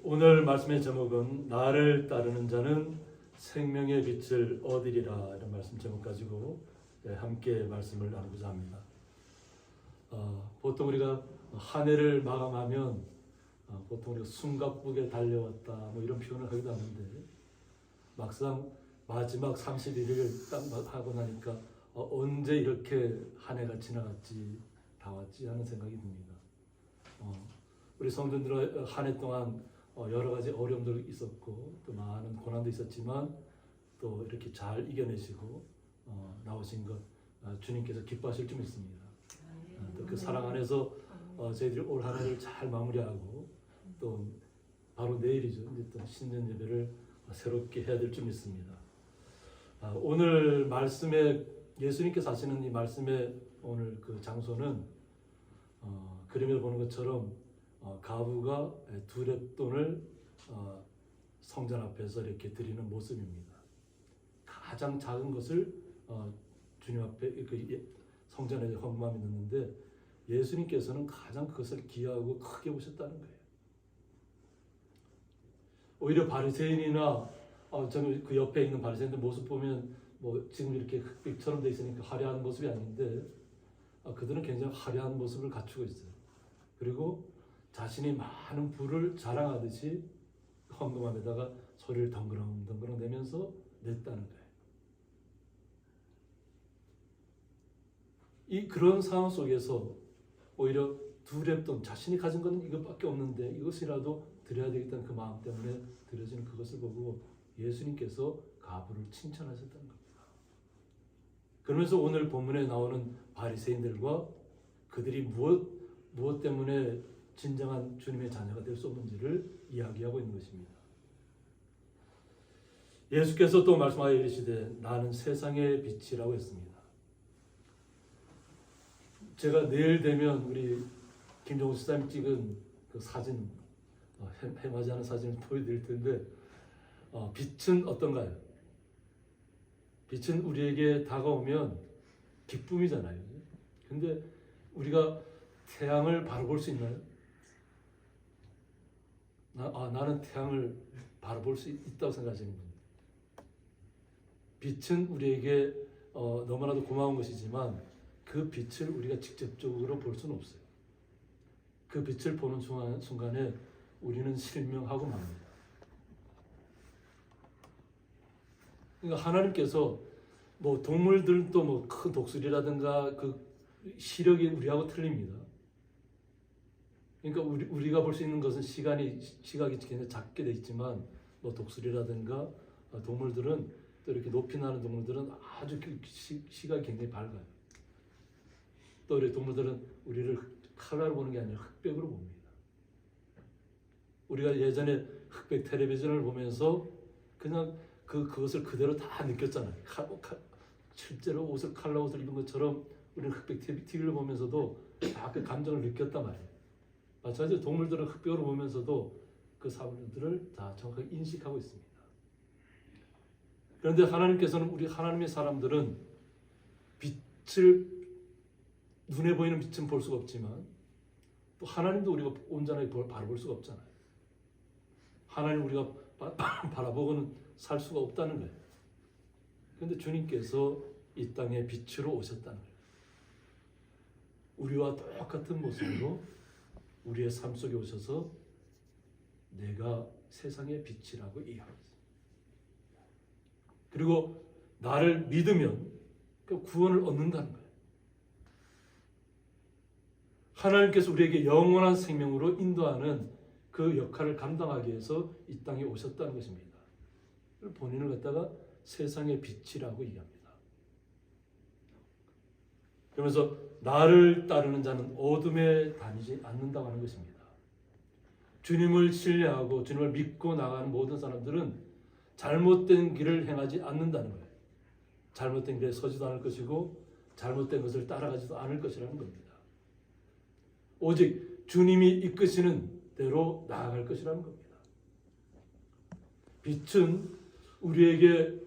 오늘 말씀의 제목은 나를 따르는 자는 생명의 빛을 얻으리라 이런 말씀 제목 가지고 함께 말씀을 나누고자 합니다. 보통 우리가 한 해를 마감하면 보통 우리가 숨가쁘게 달려왔다 뭐 이런 표현을 하기도 하는데 막상 마지막 31일을 딱 하고 나니까 언제 이렇게 한 해가 지나갔지 다 왔지 하는 생각이 듭니다. 우리 성도들은 한 해 동안 여러 가지 어려움도 있었고 또 많은 고난도 있었지만 또 이렇게 잘 이겨내시고 나오신 것 주님께서 기뻐하실 줄 믿습니다. 또 그 사랑 안에서 저희들이 올 한 해를 잘 마무리하고 또 바로 내일이죠. 이제 또 신년 예배를 새롭게 해야 될 줄 믿습니다. 오늘 말씀에 예수님께서 하시는 이 말씀의 오늘 그 장소는 그림을 보는 것처럼 가부가 두 렙돈을 성전 앞에서 이렇게 드리는 모습입니다. 가장 작은 것을 주님 앞에 성전에 헌금함이 넣는데 예수님께서는 가장 그것을 귀하고 크게 보셨다는 거예요. 오히려 바리새인이나 저는 그 옆에 있는 바리새인들 모습 보면 뭐 지금 이렇게 흑백처럼 돼 있으니까 화려한 모습이 아닌데 그들은 굉장히 화려한 모습을 갖추고 있어요. 그리고 자신이 많은 부를 자랑하듯이 헌금함에다가 소리를 덩그렁덩그렁 내면서 냈다는 거예요. 그런 상황 속에서 오히려 두 렙돈 자신이 가진 것은 이것밖에 없는데 이것이라도 드려야 되겠다는 그 마음 때문에 드려지는 그것을 보고 예수님께서 가부를 칭찬하셨다는 겁니다. 그러면서 오늘 본문에 나오는 바리새인들과 그들이 무엇 때문에 진정한 주님의 자녀가 될 수 없는지를 이야기하고 있는 것입니다. 예수께서 또 말씀하여 이르시되 나는 세상의 빛이라고 했습니다. 제가 내일 되면 우리 김종우 시장님 찍은 그 사진 해맞이하는 사진을 보여드릴 텐데 빛은 어떤가요? 빛은 우리에게 다가오면 기쁨이잖아요. 근데 우리가 태양을 바로 볼 수 있나요? 나는 태양을 바로 볼 수 있다고 생각하시는 분입니다. 빛은 우리에게 너무나도 고마운 것이지만 그 빛을 우리가 직접적으로 볼 수는 없어요. 그 빛을 보는 순간에 우리는 실명하고 맙니다. 그러니까 하나님께서 뭐 동물들도 뭐 큰 독수리라든가 그 시력이 우리하고 틀립니다. 그러니까 우리가 볼 수 있는 것은 시각이 굉장히 작게 돼 있지만 뭐 독수리라든가 동물들은 또 이렇게 높이 나는 동물들은 아주 시각이 굉장히 밝아요. 또 우리 동물들은 우리를 칼라로 보는 게 아니라 흑백으로 봅니다. 우리가 예전에 흑백 텔레비전을 보면서 그냥 그것을 그대로 다 느꼈잖아요. 실제로 칼라 옷을 입은 것처럼 우리는 흑백 TV를 보면서도 다 그 감정을 느꼈단 말이에요. 마찬가지로 동물들은 흑백으로 보면서도 그 사물들을 다 정확하게 인식하고 있습니다. 그런데 하나님께서는 우리 하나님의 사람들은 빛을 눈에 보이는 빛은 볼 수가 없지만 또 하나님도 우리가 온전하게 바라볼 수가 없잖아요. 하나님 우리가 바라보고는 살 수가 없다는 거예요. 그런데 주님께서 이 땅에 빛으로 오셨다는 거예요. 우리와 똑같은 모습으로 우리의 삶 속에 오셔서 내가 세상의 빛이라고 얘기합니다. 그리고 나를 믿으면 그 구원을 얻는다는 거예요. 하나님께서 우리에게 영원한 생명으로 인도하는 그 역할을 감당하기 위해서 이 땅에 오셨다는 것입니다. 본인을 갖다가 세상의 빛이라고 얘기합니다. 그러면서 나를 따르는 자는 어둠에 다니지 않는다고 하는 것입니다. 주님을 신뢰하고 주님을 믿고 나가는 모든 사람들은 잘못된 길을 행하지 않는다는 거예요. 잘못된 길에 서지도 않을 것이고 잘못된 것을 따라가지도 않을 것이라는 겁니다. 오직 주님이 이끄시는 대로 나아갈 것이라는 겁니다. 빛은 우리에게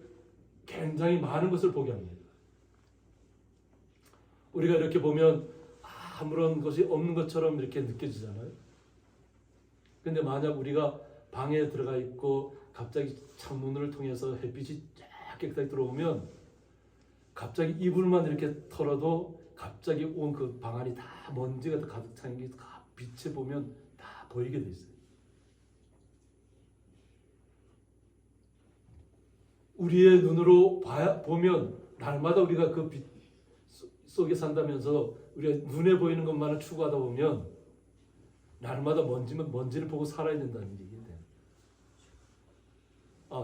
굉장히 많은 것을 보게 합니다. 우리가 이렇게 보면 아무런 것이 없는 것처럼 이렇게 느껴지잖아요. 근데 만약 우리가 방에 들어가 있고 갑자기 창문을 통해서 햇빛이 쫙 깨끗하게 들어오면 갑자기 이불만 이렇게 털어도 갑자기 온 그 방 안이 다 먼지가 가득 찬 게 빛에 보면 다 보이게 돼 있어요. 우리의 눈으로 보면 날마다 우리가 그 빛 속에 산다면서 우리가 눈에 보이는 것만을 추구하다 보면 날마다 먼지를 보고 살아야 된다는 얘기예요.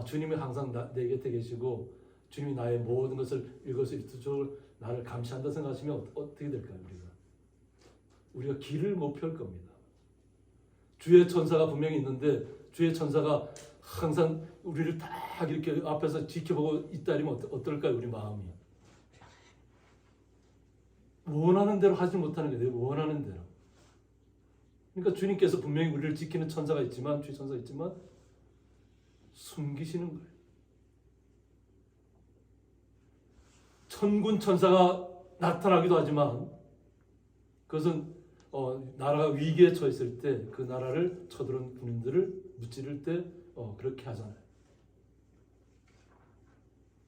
주님이 항상 내 곁에 계시고 주님이 나의 모든 것을 일거수일투족을 나를 감시한다 생각하시면 어떻게 될까요? 우리가 길을 못 펼 겁니다. 주의 천사가 분명히 있는데 주의 천사가 항상 우리를 딱 이렇게 앞에서 지켜보고 있다면 어떨까요? 우리 마음이 원하는 대로 하지 못하는 게 내 원하는 대로. 그러니까 주님께서 분명히 우리를 지키는 천사가 있지만 주의 천사가 있지만 숨기시는 거예요. 천군 천사가 나타나기도 하지만 그것은 나라가 위기에 처했을 때 그 나라를 쳐들어온 군인들을 무찌를 때 그렇게 하잖아요.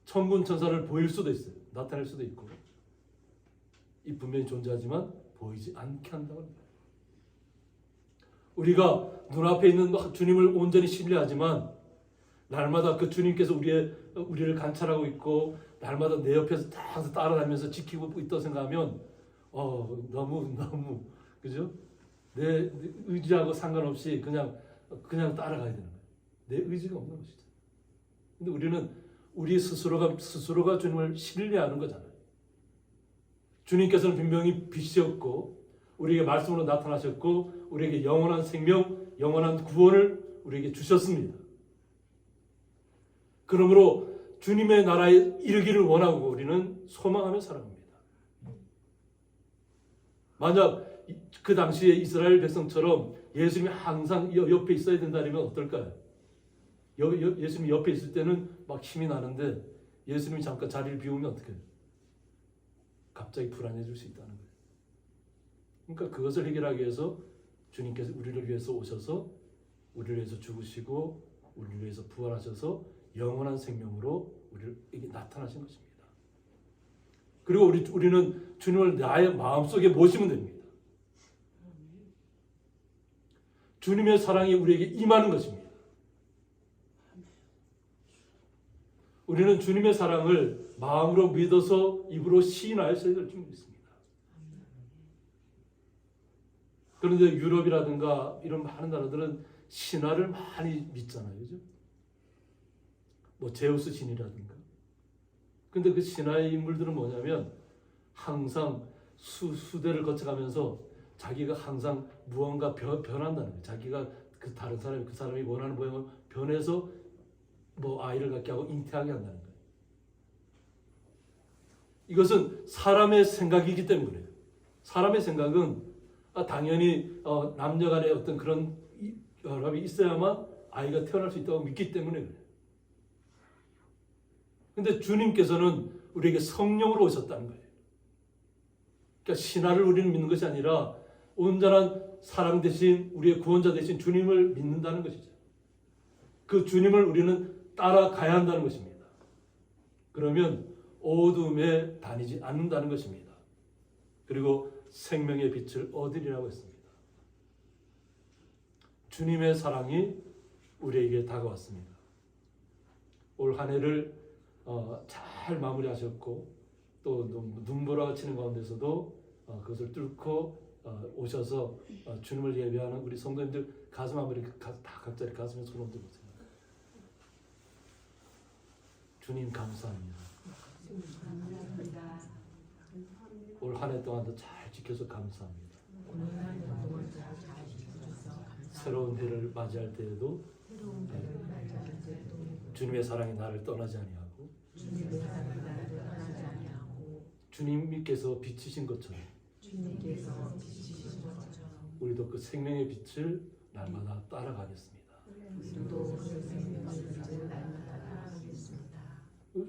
천군 천사를 보일 수도 있어요. 나타낼 수도 있고 이 분명히 존재하지만 보이지 않게 한다고 합니다. 우리가 눈앞에 있는 주님을 온전히 신뢰하지만 날마다 그 주님께서 우리를 관찰하고 있고 날마다 내 옆에서 딱 따라다니면서 지키고 있다고 생각하면 너무 그죠? 내 의지하고 상관없이 그냥 따라가야 되는 거예요. 내 의지가 없는 것이죠. 근데 우리는 우리 스스로가 주님을 신뢰하는 거잖아요. 주님께서는 분명히 빛이었고 우리에게 말씀으로 나타나셨고 우리에게 영원한 생명, 영원한 구원을 우리에게 주셨습니다. 그러므로 주님의 나라에 이르기를 원하고 우리는 소망하며 살아갑니다. 만약 그 당시에 이스라엘 백성처럼 예수님이 항상 옆에 있어야 된다면 어떨까요? 예수님이 옆에 있을 때는 막 힘이 나는데 예수님이 잠깐 자리를 비우면 어떻게 해요? 갑자기 불안해질 수 있다는 거예요. 그러니까 그것을 해결하기 위해서 주님께서 우리를 위해서 오셔서 우리를 위해서 죽으시고 우리를 위해서 부활하셔서 영원한 생명으로 우리에게 나타나신 것입니다. 그리고 우리는 주님을 나의 마음속에 모시면 됩니다. 주님의 사랑이 우리에게 임하는 것입니다. 우리는 주님의 사랑을 마음으로 믿어서 입으로 시인하여야 될 줄 믿습니다. 그런데 유럽이라든가 이런 많은 나라들은 신화를 많이 믿잖아요. 그죠? 뭐 제우스 신이라든가. 근데 그 신화의 인물들은 뭐냐면 항상 수대를 거쳐가면서 자기가 항상 무언가 변한다는 거예요. 자기가 그 다른 사람이 그 사람이 원하는 모양을 변해서 뭐 아이를 갖게 하고 잉태하게 한다는 거예요. 이것은 사람의 생각이기 때문에 그래요. 사람의 생각은 당연히 남녀간의 어떤 그런 결합이 있어야만 아이가 태어날 수 있다고 믿기 때문에 그래요. 근데 주님께서는 우리에게 성령으로 오셨다는 거예요. 그러니까 신화를 우리는 믿는 것이 아니라 온전한 사랑 대신 우리의 구원자 대신 주님을 믿는다는 것이죠. 그 주님을 우리는 따라가야 한다는 것입니다. 그러면 어둠에 다니지 않는다는 것입니다. 그리고 생명의 빛을 얻으리라고 했습니다. 주님의 사랑이 우리에게 다가왔습니다. 올 한 해를 잘 마무리하셨고 또 눈보라가 치는 가운데서도 그것을 뚫고 오셔서 주님을 예배하는 우리 성도님들 가슴 한번 다 각자 가슴에 손 얹어 보세요. 주님 감사합니다. 올 한 해 동안도 잘 지켜서 감사합니다. 새로운 해를 맞이할 때에도 주님의 사랑이 나를 떠나지 아니하고 주님께서 비치신 것처럼 우리도 그 생명의 빛을 날마다 따라가겠습니다.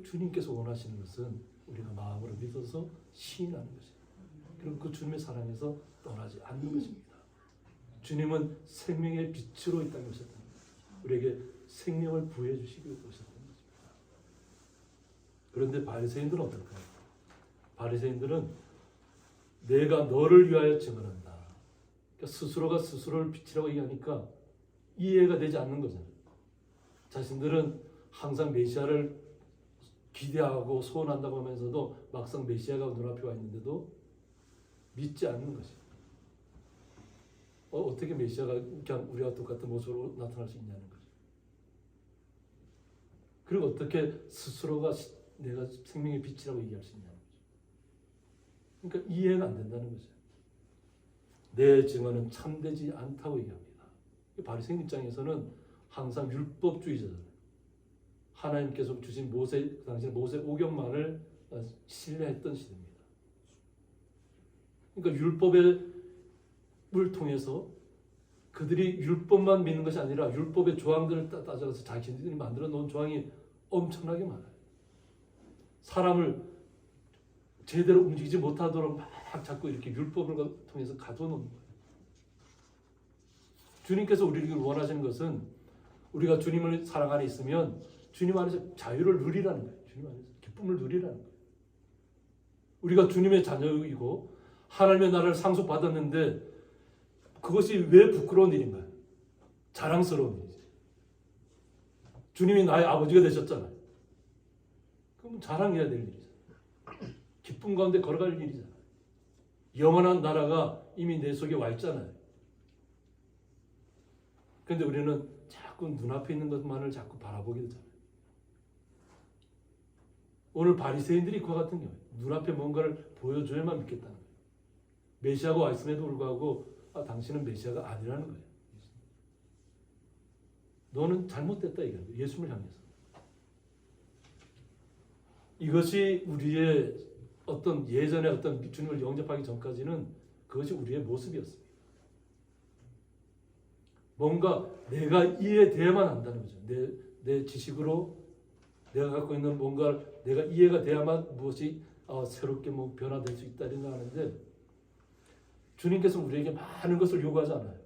주님께서 원하시는 것은 우리가 마음으로 믿어서 시인하는 것입니다. 그리고 그 주님의 사랑에서 떠나지 않는 것입니다. 주님은 생명의 빛으로 이 땅에 오셨다. 우리에게 생명을 부여해 주시기 위해 오셨던 것입니다. 그런데 바리새인들은 어떨까요? 바리새인들은 내가 너를 위하여 증언한다. 그러니까 스스로가 스스로를 빛이라고 얘기하니까 이해가 되지 않는 거잖아요. 자신들은 항상 메시아를 기대하고 소원한다고 하면서도 막상 메시아가 눈앞에 와 있는데도 믿지 않는 것이에요. 어떻게 메시아가 그냥 우리와 똑같은 모습으로 나타날 수 있냐는 거죠. 그리고 어떻게 스스로가 내가 생명의 빛이라고 얘기할 수 있냐는 거죠. 그러니까 이해가 안 된다는 거죠. 내 증언은 참되지 않다고 얘기합니다. 바리새인 입장에서는 항상 율법주의자잖아요. 하나님께서 주신 그 당시 모세 오경만을 신뢰했던 시대입니다. 그러니까 율법을 통해서 그들이 율법만 믿는 것이 아니라 율법의 조항들을 따져서 자기들이 만들어 놓은 조항이 엄청나게 많아요. 사람을 제대로 움직이지 못하도록 막 자꾸 이렇게 율법을 통해서 가둬놓는 거예요. 주님께서 우리를 원하시는 것은 우리가 주님을 사랑 안에 있으면 주님 안에서 자유를 누리라는 거예요. 주님 안에서 기쁨을 누리라는 거예요. 우리가 주님의 자녀이고 하나님의 나라를 상속받았는데 그것이 왜 부끄러운 일인가요? 자랑스러운 일이지. 주님이 나의 아버지가 되셨잖아요. 그럼 자랑해야 될 일이잖아요. 기쁨 가운데 걸어갈 일이잖아요. 영원한 나라가 이미 내 속에 와 있잖아요. 그런데 우리는 자꾸 눈앞에 있는 것만을 자꾸 바라보게 되잖아요. 오늘 바리새인들이 그와 같은 경우에 눈앞에 뭔가를 보여줘야만 믿겠다는 거예요. 메시아가 와 있음에도 불구하고 당신은 메시아가 아니라는 거예요. 너는 잘못됐다 이거예요. 예수님을 향해서. 이것이 우리의 어떤 예전에 어떤 주님을 영접하기 전까지는 그것이 우리의 모습이었습니다. 뭔가 내가 이해돼야만 한다는 거죠. 내 지식으로 내가 갖고 있는 뭔가를 내가 이해가 돼야만 무엇이 새롭게 변화될 수 있다 이런 거 하는데 주님께서 우리에게 많은 것을 요구하지 않아요.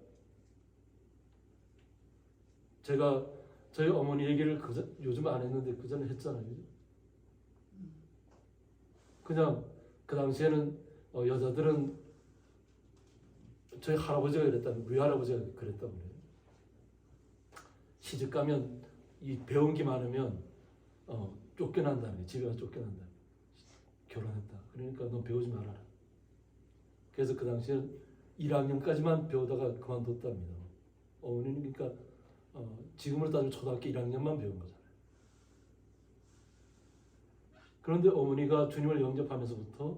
제가 저희 어머니 얘기를 요즘 안 했는데 그 전에 했잖아요. 그냥 그 당시에는 여자들은 저희 할아버지가 그랬다는 우리 할아버지가 그랬다고 그래요. 시집 가면 이 배운 게 많으면 쫓겨난다는 거예요. 집에 가서 쫓겨난다. 결혼했다. 그러니까 너 배우지 말아라. 그래서 그 당시에는 1학년까지만 배우다가 그만뒀답니다. 어머니는 그러니까 지금으로 따지면 초등학교 1학년만 배운 거잖아요. 그런데 어머니가 주님을 영접하면서부터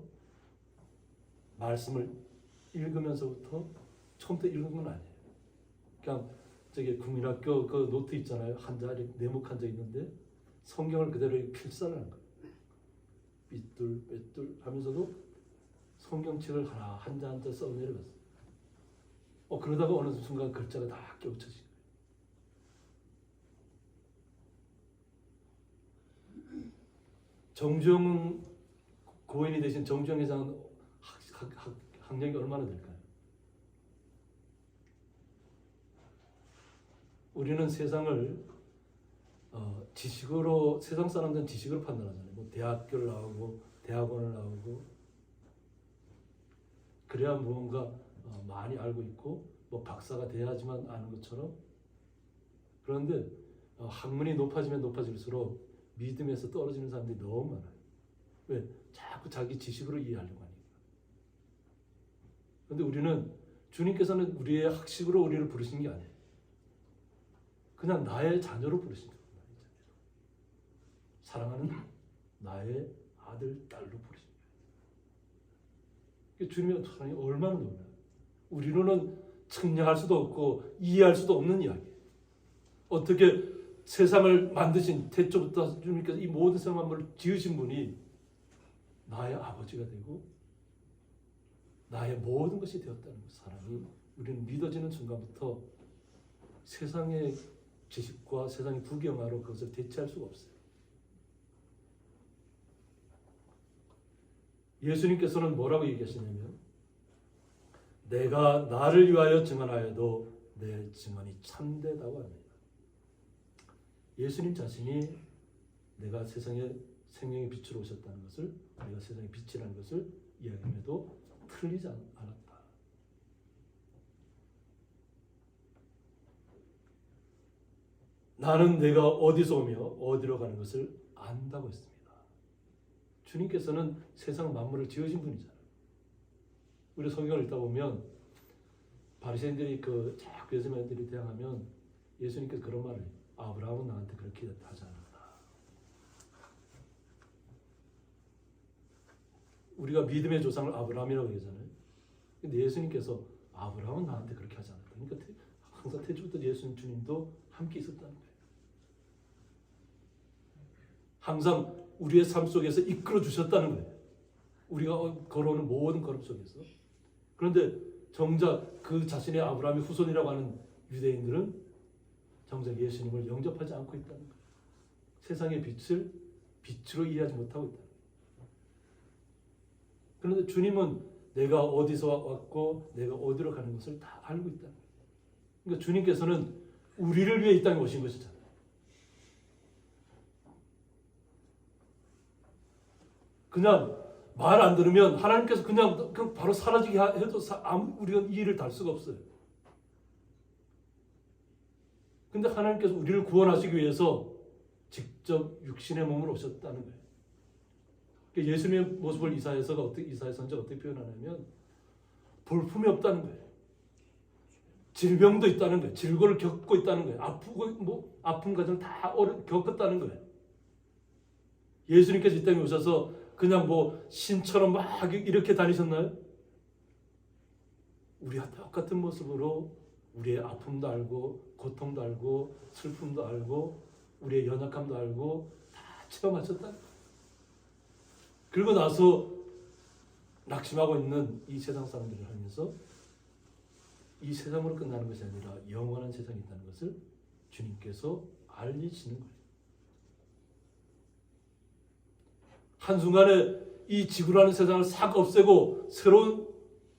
말씀을 읽으면서부터 처음부터 읽은 건 아니에요. 그냥 저기 국민학교 그 노트 있잖아요. 한자 네모 한자 있는데 성경을 그대로 필사를 한 거예요. 삐뚤 빼뚤 하면서도 성경책을 하나 한자 한자 써 내려갔어요. 그러다가 어느 순간 글자가 다 겹쳐진 거예요. 정주영 고인이 되신 정주영 회장은 학력이 얼마나 될까요? 우리는 세상을 지식으로 세상 사람들은 지식으로 판단하잖아요. 뭐 대학교를 나오고 대학원을 나오고 그래야 무언가 많이 알고 있고 뭐 박사가 돼야지만 아는 것처럼 그런데 학문이 높아지면 높아질수록 믿음에서 떨어지는 사람들이 너무 많아요. 왜? 자꾸 자기 지식으로 이해하려고 하니까. 그런데 우리는 주님께서는 우리의 학식으로 우리를 부르신 게 아니에요. 그냥 나의 자녀로 부르신 거예요. 사랑하는 나의 아들, 딸로 부르신 거예요. 주님의 사랑이 얼마나 놀라요. 우리로는 측량할 수도 없고 이해할 수도 없는 이야기예요. 어떻게 세상을 만드신 태초부터 주님께서 이 모든 세상 만물을 지으신 분이 나의 아버지가 되고 나의 모든 것이 되었다는 사랑이 우리는 믿어지는 순간부터 세상의 지식과 세상의 부경화로 그것을 대체할 수가 없어요. 예수님께서는 뭐라고 얘기하시냐면 내가 나를 위하여 증언하여도 내 증언이 참되다고 합니다. 예수님 자신이 내가 세상에 생명의 빛으로 오셨다는 것을, 내가 세상의 빛이라는 것을 이야기함에도 틀리지 않았다. 나는 내가 어디서 오며 어디로 가는 것을 안다고 했습니다. 주님께서는 세상 만물을 지으신 분이잖아요. 우리 성경을 읽다 보면 바리새인들이 그 자꾸 예수님들이 대항하면 예수님께서 그런 말을 해요. 아브라함은 나한테 그렇게 하지 않았다. 우리가 믿음의 조상을 아브라함이라고 얘기하잖아요. 근데 예수님께서 아브라함은 나한테 그렇게 하지 않았다. 그러니까 항상 태초부터 예수님 주님도 함께 있었다는 거예요. 항상 우리의 삶 속에서 이끌어 주셨다는 거예요. 우리가 걸어오는 모든 걸음 속에서. 그런데 정작 그 자신의 아브라함의 후손이라고 하는 유대인들은 정작 예수님을 영접하지 않고 있다는 거예요. 세상의 빛을 빛으로 이해하지 못하고 있다는 거예요. 그런데 주님은 내가 어디서 왔고 내가 어디로 가는 것을 다 알고 있다는 거예요. 그러니까 주님께서는 우리를 위해 이 땅에 오신 것이잖아요. 그냥 말 안 들으면 하나님께서 그냥 바로 사라지게 해도 우리가 이해를 달 수가 없어요. 근데 하나님께서 우리를 구원하시기 위해서 직접 육신의 몸으로 오셨다는 거예요. 예수님의 모습을 이사야 선지자가 어떻게 표현하냐면 볼품이 없다는 거예요. 질병도 있다는 거예요. 질고를 겪고 있다는 거예요. 아픈 과정 다 겪었다는 거예요. 예수님께서 이 땅에 오셔서 그냥 신처럼 막 이렇게 다니셨나요? 우리와 똑같은 모습으로 우리의 아픔도 알고 고통도 알고 슬픔도 알고 우리의 연약함도 알고 다 체험하셨다. 그리고 나서 낙심하고 있는 이 세상 사람들을 향해서 이 세상으로 끝나는 것이 아니라 영원한 세상이 있다는 것을 주님께서 알리시는 거예요. 한순간에 이 지구라는 세상을 싹 없애고 새로운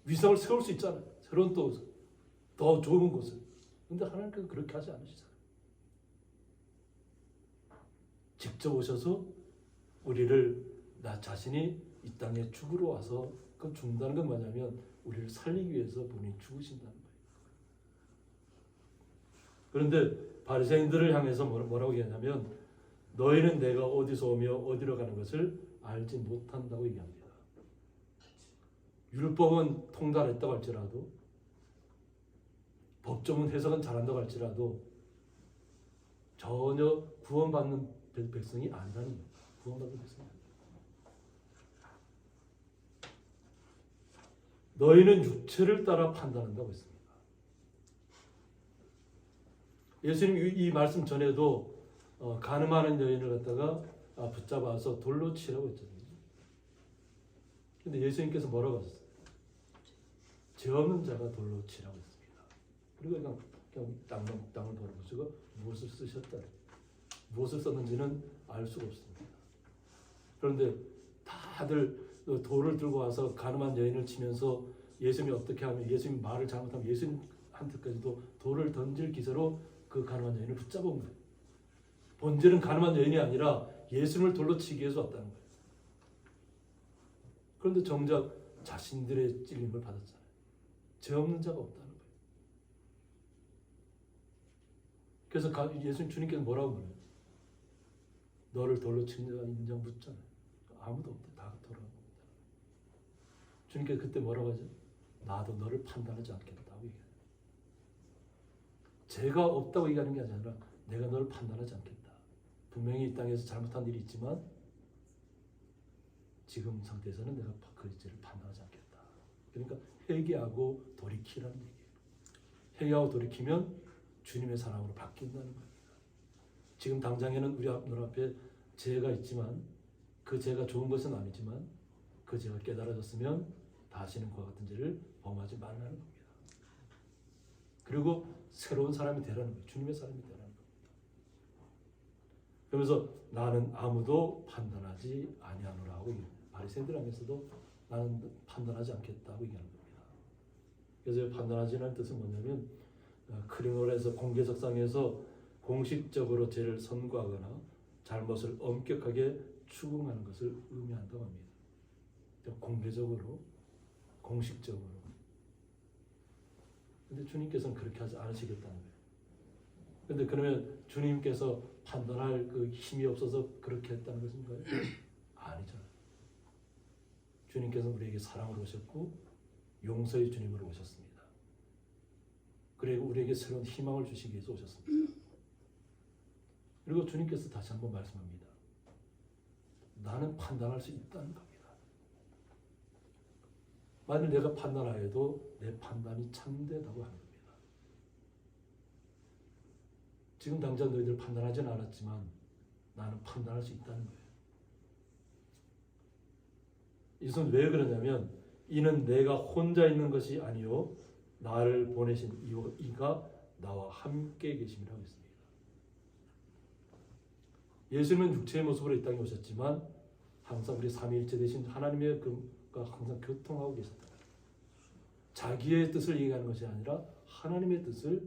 위상을 세울 수 있잖아요. 새로운 더 좋은 곳을. 그런데 하나님께서 그렇게 하지 않으시잖아요. 직접 오셔서 우리를 나 자신이 이 땅에 죽으러 와서 그 죽는다는 건 뭐냐면 우리를 살리기 위해서 본인이 죽으신다는 거예요. 그런데 바리새인들을 향해서 뭐라고 얘기하냐면 너희는 내가 어디서 오며 어디로 가는 것을 알지 못한다고 얘기합니다. 율법은 통달했다고 할지라도 법조문 해석은 잘한다고 할지라도 전혀 구원받는 백성이 아니라는 거예요. 구원받는 백성이 아니에요. 너희는 육체를 따라 판단한다고 했습니다. 예수님 이 말씀 전에도 가늠하는 여인을 갖다가 붙잡아서 돌로 치라고 했잖아요. 근데 예수님께서 뭐라고 하셨어요? 죄 없는 자가 돌로 치라고 했습니다. 그리고 그냥 땅을 바라보시고 무엇을 쓰셨다. 무엇을 썼는지는 알 수가 없습니다. 그런데 다들 돌을 들고 와서 가늠한 여인을 치면서 예수님이 어떻게 하면 예수님이 말을 잘못하면 예수님한테까지도 돌을 던질 기세로 그 가늠한 여인을 붙잡은 거예요. 본질은 가늠한 여인이 아니라 예수님을 돌로 치기 위해서 왔다는 거예요. 그런데 정작 자신들의 찔림을 받았잖아요. 죄 없는 자가 없다는 거예요. 그래서 예수님 주님께서 뭐라고 그래요? 너를 돌로 친 자가 인정 묻잖아요. 아무도 없다. 다 돌아온 겁니다. 주님께서 그때 뭐라고 하죠? 나도 너를 판단하지 않겠다고 얘기해요. 죄가 없다고 얘기하는 게 아니라 내가 너를 판단하지 않겠다. 분명히 이 땅에서 잘못한 일이 있지만 지금 상태에서는 내가 그 죄를 판단하지 않겠다. 그러니까 회개하고 돌이키라는 얘기예요. 회개하고 돌이키면 주님의 사랑으로 바뀐다는 겁니다. 지금 당장에는 우리 눈앞에 죄가 있지만 그 죄가 좋은 것은 아니지만 그 죄가 깨달아졌으면 다시는 그와 같은 죄를 범하지 말라는 겁니다. 그리고 새로운 사람이 되라는 거예요. 주님의 사람이 되라는 겁니다. 그러면서 나는 아무도 판단하지 아니하노라고 얘기합니다. 바리새인들 안에서도 나는 판단하지 않겠다고 얘기하는 겁니다. 그래서 판단하지 않는 뜻은 뭐냐면 크리미널에서 공개석상에서 공식적으로 죄를 선고하거나 잘못을 엄격하게 추궁하는 것을 의미한다고 합니다. 공개적으로, 공식적으로. 근데 주님께서는 그렇게 하지 않으시겠다는 거예요. 근데 그러면 주님께서 판단할 그 힘이 없어서 그렇게 했다는 것인가요? 아니죠. 주님께서는 우리에게 사랑으로 오셨고 용서의 주님으로 오셨습니다. 그리고 우리에게 새로운 희망을 주시기 위해서 오셨습니다. 그리고 주님께서 다시 한번 말씀합니다. 나는 판단할 수 있다는 겁니다. 만일 내가 판단하여도 내 판단이 참되다고 하는 겁니다. 지금 당장 너희들 판단하지는 않았지만 나는 판단할 수 있다는 거예요. 이것은 왜 그러냐면 이는 내가 혼자 있는 것이 아니요 나를 보내신 이가 나와 함께 계심이라고 했습니다. 예수님은 육체의 모습으로 이 땅에 오셨지만 항상 우리 삼위일체 되신 하나님의 그가 항상 교통하고 계셨다. 자기의 뜻을 얘기하는 것이 아니라 하나님의 뜻을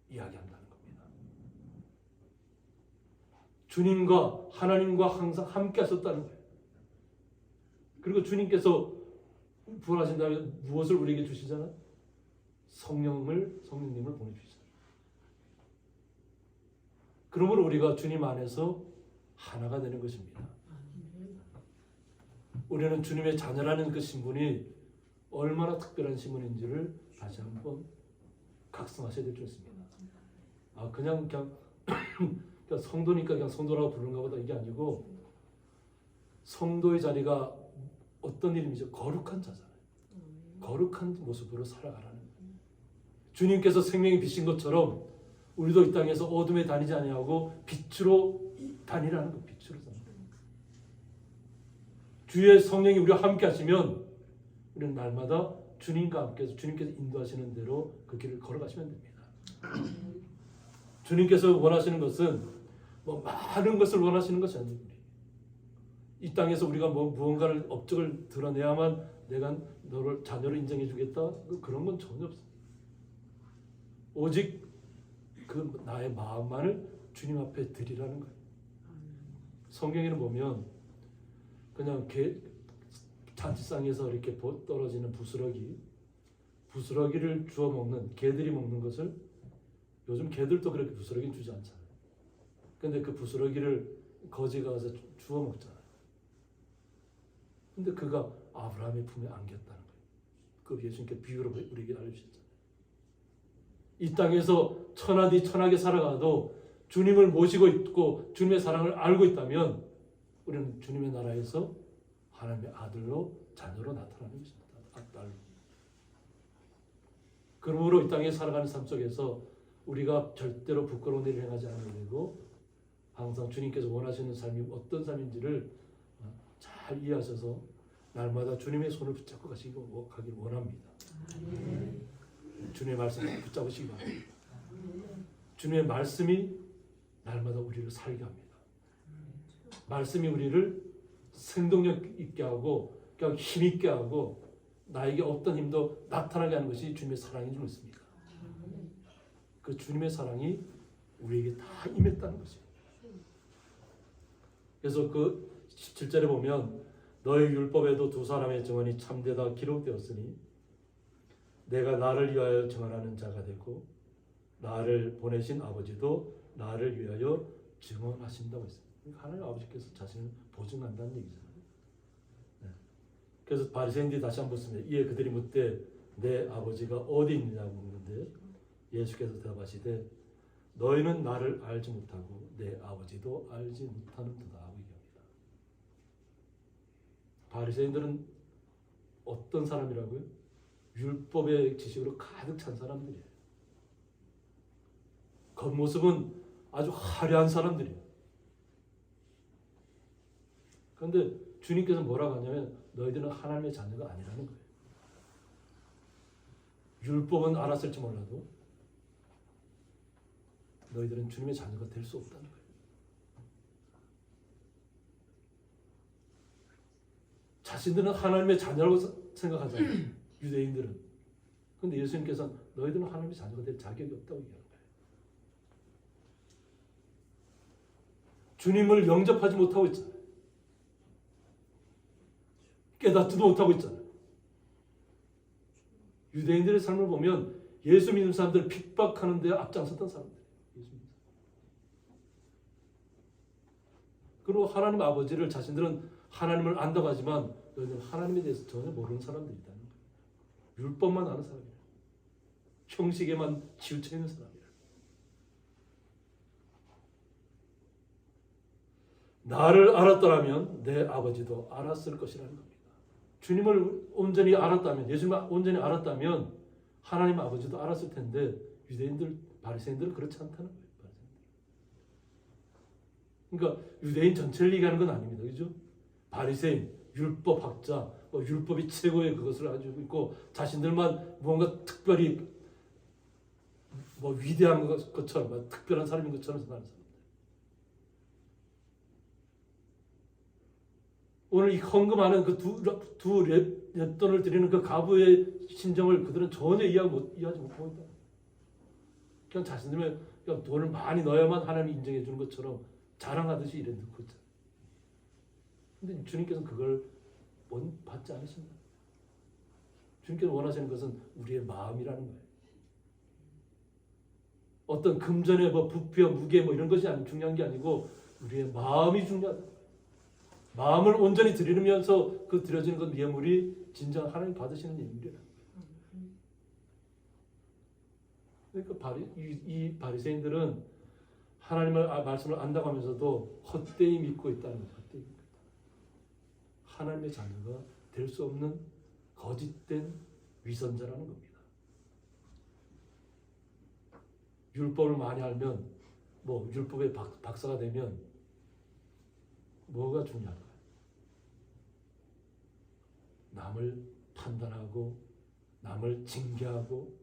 이야기한다는 겁니다. 주님과 하나님과 항상 함께 하셨다는 거예요. 그리고 주님께서 부활하신 다음에 무엇을 우리에게 주시잖아요? 성령님을 보내주시잖아요. 그러므로 우리가 주님 안에서 하나가 되는 것입니다. 우리는 주님의 자녀라는 그 신분이 얼마나 특별한 신분인지를 다시 한번 각성하셔야 될 줄 있습니다. 그냥 성도니까 그냥 성도라고 부르는가 보다 이게 아니고 성도의 자리가 어떤 이름이죠? 거룩한 자잖아요. 거룩한 모습으로 살아가라는 거예요. 주님께서 생명의 빛인 것처럼 우리도 이 땅에서 어둠에 다니지 아니하고 빛으로 다니라는 거, 빛으로 다니는 거예요. 주의 성령이 우리와 함께 하시면 우리는 날마다 주님과 함께해서 주님께서 인도하시는 대로 그 길을 걸어가시면 됩니다. 주님께서 원하시는 것은 많은 것을 원하시는 것이 아닙니다. 이 땅에서 우리가 무언가를 업적을 드러내야만 내가 너를 자녀로 인정해 주겠다 그런 건 전혀 없습니다. 오직 그 나의 마음만을 주님 앞에 드리라는 거예요. 성경에는 보면 그냥 잔치상에서 이렇게 떨어지는 부스러기를 주워 먹는 개들이 먹는 것을 요즘 개들도 그렇게 부스러기 주지 않잖아요. 근데 그 부스러기를 거지가 와서 주워 먹잖아요. 근데 그가 아브라함의 품에 안겼다는 거예요. 그 예수님께 비유로 우리에게 알려주셨잖아요. 이 땅에서 천하디 천하게 살아가도 주님을 모시고 있고 주님의 사랑을 알고 있다면 우리는 주님의 나라에서 하나님의 아들로 자녀로 나타나는 것입니다. 딸로. 그러므로 이 땅에 살아가는 삶 속에서 우리가 절대로 부끄러운 일을 행하지 않아야 되고 항상 주님께서 원하시는 삶이 어떤 삶인지를 잘 이해하셔서 날마다 주님의 손을 붙잡고 가기를 원합니다. 주님의 말씀을 붙잡으시기 바랍니다. 주님의 말씀이 날마다 우리를 살게 합니다. 말씀이 우리를 생동력 있게 하고 그냥 힘 있게 하고 나에게 없던 힘도 나타나게 하는 것이 주님의 사랑인 줄 믿습니다. 그 주님의 사랑이 우리에게 다 임했다는 것입니다. 그래서 그 17절에 보면 너의 율법에도 두 사람의 증언이 참되다 기록되었으니 내가 나를 위하여 증언하는 자가 되고 나를 보내신 아버지도 나를 위하여 증언하신다고 했습니다. 하나님 아버지께서 자신을 보증한다는 얘기잖아요. 네. 그래서 바리새인들이 다시 한번 묻습니다. 이에 그들이 묻되 내 아버지가 어디 있느냐고 묻는데 예수께서 대답하시되 너희는 나를 알지 못하고 내 아버지도 알지 못하는도다 하고 얘기합니다. 바리새인들은 어떤 사람이라고요? 율법의 지식으로 가득 찬 사람들이에요. 겉모습은 아주 화려한 사람들이에요. 그런데 주님께서 뭐라고 하냐면 너희들은 하나님의 자녀가 아니라는 거예요. 율법은 알았을지 몰라도 너희들은 주님의 자녀가 될 수 없다는 거예요. 자신들은 하나님의 자녀라고 생각하잖아요. 유대인들은. 그런데 예수님께서는 너희들은 하나님의 자녀가 될 자격이 없다고 얘기하는 거예요. 주님을 영접하지 못하고 있잖아요. 깨닫지도 못하고 있잖아요. 유대인들의 삶을 보면 예수 믿는 사람들을 핍박하는 데 앞장섰던 사람들이에요. 그리고 하나님 아버지를 자신들은 하나님을 안다고 하지만 너희는 하나님에 대해서 전혀 모르는 사람들이라는 거예요. 율법만 아는 사람이에요. 형식에만 치우쳐 있는 사람이에요. 나를 알았더라면 내 아버지도 알았을 것이라는 겁니다. 주님을 온전히 알았다면, 예수님을 온전히 알았다면 하나님 아버지도 알았을 텐데 유대인들, 바리새인들은 그렇지 않다는 거예요. 그러니까 유대인 전체를 얘기하는 건 아닙니다. 그죠? 바리새인, 율법학자, 율법이 최고의 그것을 가지고 있고 자신들만 무언가 특별히 위대한 것처럼 특별한 사람인 것처럼 생각하는 사람들. 오늘 이 헌금하는 그 두 렛돈을 드리는 그 가부의 심정을 그들은 전혀 이해하지 못하고 있다. 그냥 자신들의 그냥 돈을 많이 넣어야만 하나님이 인정해 주는 것처럼 자랑하듯이 이래 넣고 있잖아요. 근데 주님께서는 그걸 받지 않으신다. 주님께서 원하시는 것은 우리의 마음이라는 거예요. 어떤 금전의 부피와 무게 이런 것이 중요한 게 아니고 우리의 마음이 중요하다. 마음을 온전히 드리면서 그 드려지는 것 예물이 진정 하나님 받으시는 예물이라는 거예요. 그러니까 이 바리새인들은 하나님의 말씀을 안다고 하면서도 헛되이 믿고 있다는 거죠. 헛되이 믿고 있다. 하나님의 자녀가 될 수 없는 거짓된 위선자라는 겁니다. 율법을 많이 알면 율법의 박사가 되면 뭐가 중요할까요? 남을 판단하고 남을 징계하고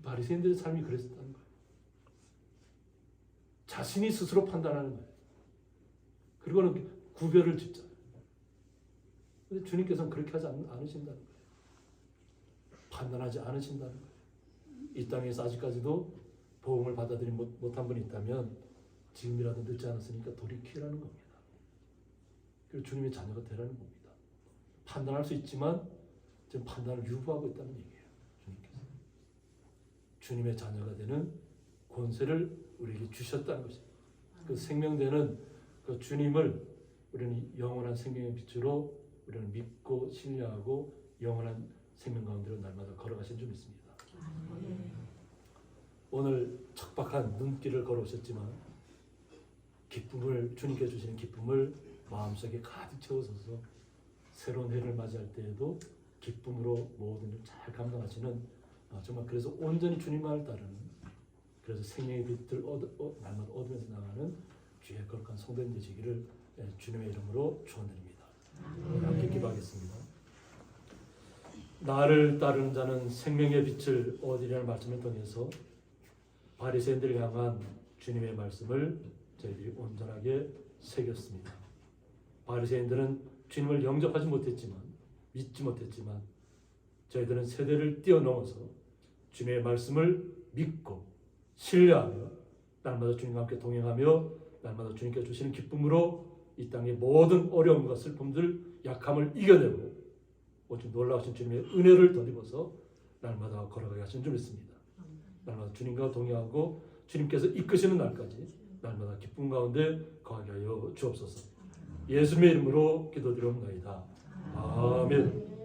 바리새인들의 삶이 그랬다는 거예요. 자신이 스스로 판단하는 거예요. 그리고는 구별을 짓잖아요. 그런데 주님께서는 그렇게 하지 않으신다는 거예요. 판단하지 않으신다는 거예요. 이 땅에서 아직까지도 복음을 받아들이지 못한 분이 있다면 지금이라도 늦지 않았으니까 돌이키라는 겁니다. 그리고 주님의 자녀가 되라는 겁니다. 판단할 수 있지만 지금 판단을 유보하고 있다는 얘기예요. 주님께서. 주님의 자녀가 되는 권세를 우리에게 주셨다는 것입니다. 그 생명되는 그 주님을 우리는 영원한 생명의 빛으로 우리는 믿고 신뢰하고 영원한 생명 가운데로 날마다 걸어가신 줄 믿습니다. 오늘 척박한 눈길을 걸어오셨지만 기쁨을 주님께 주시는 기쁨을 마음속에 가득 채우셔서 새로운 해를 맞이할 때에도 기쁨으로 모든 일 잘 감당하시는 정말 그래서 온전히 주님만을 따르는 그래서 생명의 빛을 날마다 얻으면서 나가는 주의 거룩한 성도님 되시기를 주님의 이름으로 축원드립니다. 함께 기도하겠습니다. 나를 따르는 자는 생명의 빛을 얻으리라는 말씀을 통해서 바리새인들을 향한 주님의 말씀을 저희들이 온전하게 새겼습니다. 바리새인들은 주님을 영접하지 못했지만 믿지 못했지만 저희들은 세대를 뛰어넘어서 주님의 말씀을 믿고 신뢰하며 날마다 주님과 함께 동행하며 날마다 주님께 주시는 기쁨으로 이 땅의 모든 어려움과 슬픔들 약함을 이겨내고 오직 놀라우신 주님의 은혜를 덧입어서 날마다 걸어가게 하신 줄 믿습니다. 날마다 주님과 동행하고 주님께서 이끄시는 날까지 날마다 기쁨 가운데 거하게 하여 주옵소서. 예수님의 이름으로 기도드리옵나이다. 아멘.